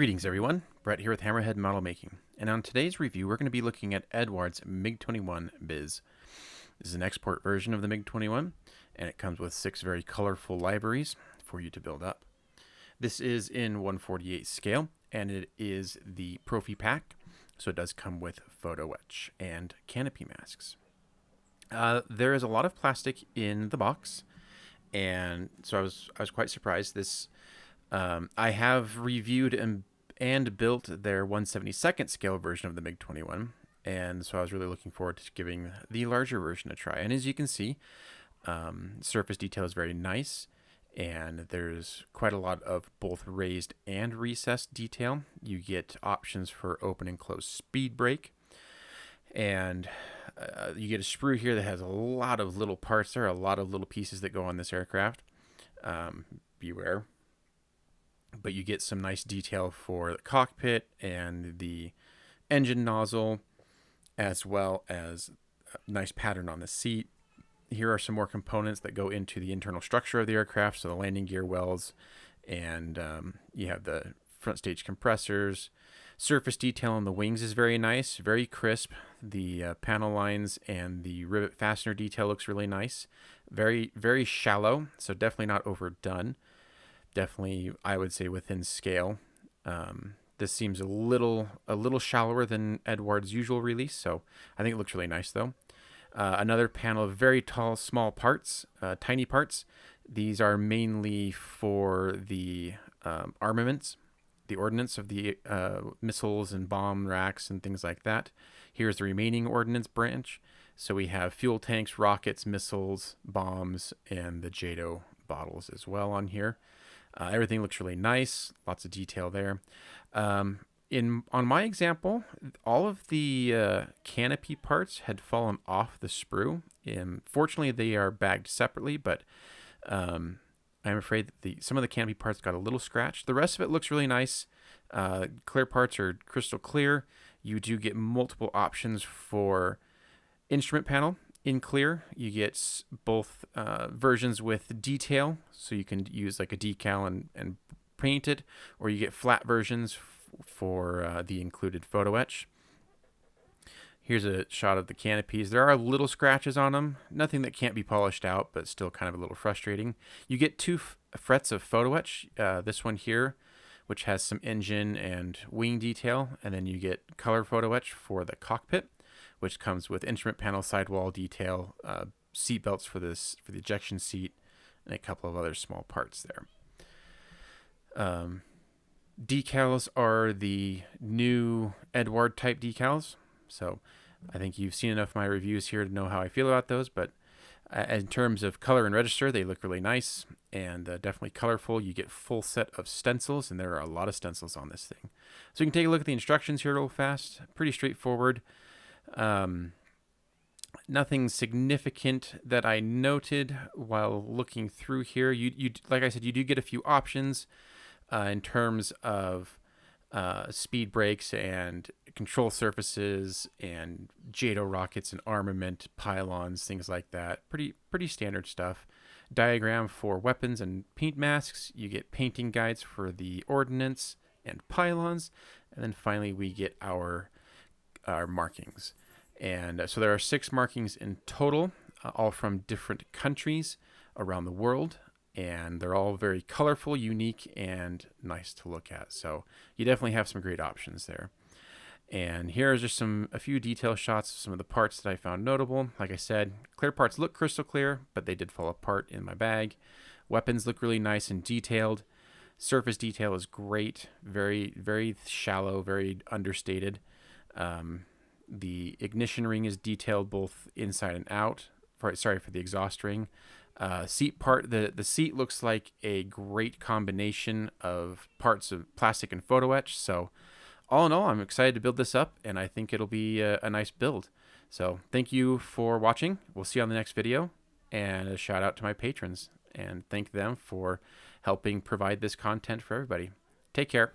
Greetings everyone, Brett here with Hammerhead Model Making, and on today's review we're going to be looking at Eduard's MiG-21bis. This is an export version of the MiG-21, and it comes with 6 very colorful liveries for you to build up. This is in 1/48 scale, and it is the profiPACK, so it does come with photo etch and canopy masks. There is a lot of plastic in the box, and so I was quite surprised. I have reviewed and built their 1/72nd scale version of the MiG-21, and so I was really looking forward to giving the larger version a try. And as you can see, surface detail is very nice, and there's quite a lot of both raised and recessed detail. You get options for open and close speed brake, and you get a sprue here that has a lot of little parts. There are a lot of little pieces that go on this aircraft. Beware. But you get some nice detail for the cockpit and the engine nozzle, as well as a nice pattern on the seat. Here are some more components that go into the internal structure of the aircraft, so the landing gear wells, and you have the front stage compressors. Surface detail on the wings is very nice, very crisp. The panel lines and the rivet fastener detail looks really nice. Very, very shallow, so definitely not overdone. Definitely, I would say within scale. This seems a little shallower than Eduard's usual release, so I think it looks really nice though. Another panel of very tall, small parts, tiny parts. These are mainly for the armaments, the ordnance of the missiles and bomb racks and things like that. Here's the remaining ordnance branch. So we have fuel tanks, rockets, missiles, bombs, and the JATO bottles as well on here. Everything looks really nice, lots of detail there. On my example, all of the canopy parts had fallen off the sprue. Fortunately, they are bagged separately, but I'm afraid that some of the canopy parts got a little scratched. The rest of it looks really nice. Clear parts are crystal clear. You do get multiple options for instrument panel. In clear, you get both versions with detail, so you can use like a decal and paint it, or you get flat versions for the included photo etch. Here's a shot of the canopies. There are little scratches on them, nothing that can't be polished out, but still kind of a little frustrating. You get 2 frets of photo etch, this one here, which has some engine and wing detail, and then you get color photo etch for the cockpit, which comes with instrument panel sidewall detail, seat belts for the ejection seat, and a couple of other small parts there. Decals are the new Eduard type decals, so I think you've seen enough of my reviews here to know how I feel about those, but in terms of color and register, they look really nice and definitely colorful. You get full set of stencils, and there are a lot of stencils on this thing. So you can take a look at the instructions here real fast. Pretty straightforward. Nothing significant that I noted while looking through here. You like I said, you do get a few options in terms of speed brakes and control surfaces and JATO rockets and armament, pylons, things like that. Pretty standard stuff. Diagram for weapons and paint masks. You get painting guides for the ordnance and pylons, and then finally we get our markings. And so there are 6 markings in total, all from different countries around the world, and they're all very colorful, unique, and nice to look at. So you definitely have some great options there. And here are just a few detail shots of some of the parts that I found notable. Like I said, clear parts look crystal clear, but they did fall apart in my bag. Weapons look really nice and detailed. Surface detail is great, very, very shallow, very understated. The ignition ring is detailed both inside and out. For the exhaust ring. Seat part, the seat looks like a great combination of parts of plastic and photo etch. So all in all, I'm excited to build this up, and I think it'll be a nice build. So thank you for watching. We'll see you on the next video, and a shout out to my patrons, and thank them for helping provide this content for everybody. Take care.